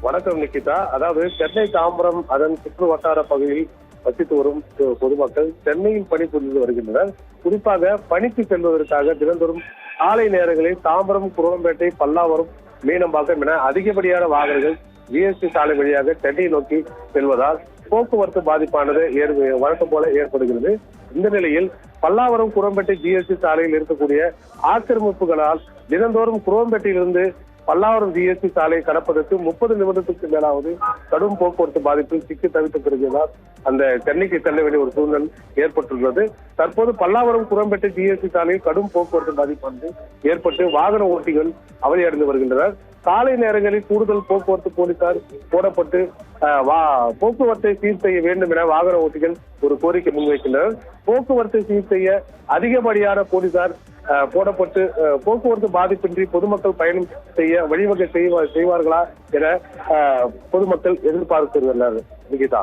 வணக்கம் நிகிதா. அதாவது சென்னை தாம்பரம் அதன் சுற்று வட்டார பகுதியில் வசித்து வரும் பொதுமக்கள் சென்னையில் பணிபுரிந்து வருகின்றனர். குறிப்பாக பணிக்கு செல்வதற்காக தினந்தோறும் காலை நேரங்களில் தாம்பரம், குரோம்பேட்டை, பல்லாவரம், மீனம்பாக்கம் என அதிகப்படியான வாகனங்கள் ஜிஎஸ்டி சாலை வழியாக சென்னையை நோக்கி செல்வதால் போக்குவரத்து பாதிப்பானது வழக்கம் போல ஏற்படுகிறது. இந்த நிலையில் பல்லாவரம், குரோம்பேட்டை ஜிஎஸ்டி சாலையில் இருக்கக்கூடிய ஆக்கிரமிப்புகளால் தினந்தோறும் குரோம்பேட்டையிலிருந்து பல்லாவரம் ஜிஎஸ்டி சாலை கடப்பதற்கு 30 நிமிடத்துக்கு மேலாவது கடும் போக்குவரத்து பாதிப்பில் சிக்கி தவித்து வருகிறதால் அந்த சென்னைக்கு செல்ல வேண்டிய ஒரு சூழ்நிலை ஏற்பட்டுள்ளது. தற்போது பல்லாவரம், குரோம்பேட்டை ஜிஎஸ்டி சாலையில் கடும் போக்குவரத்து பாதிப்பானது ஏற்பட்டு வாகன ஓட்டிகள் அவதியடைந்து வருகின்றனர். காலை நேரங்களில் கூடுதல் போக்குவரத்து போலீசார் போடப்பட்டு போக்குவரத்தை சீர் செய்ய வேண்டும் என வாகன ஓட்டிகள் ஒரு கோரிக்கை முன்வைக்கின்றனர். போக்குவரத்தை சீர் செய்ய அதிகப்படியான போலீசார் போடப்பட்டு போக்குவரத்து பாதிப்பின்றி பொதுமக்கள் பயணம் செய்ய வழிவகை செய்வார்களா என பொதுமக்கள் எதிர்பார்க்கிறார்கள். நிகிதா.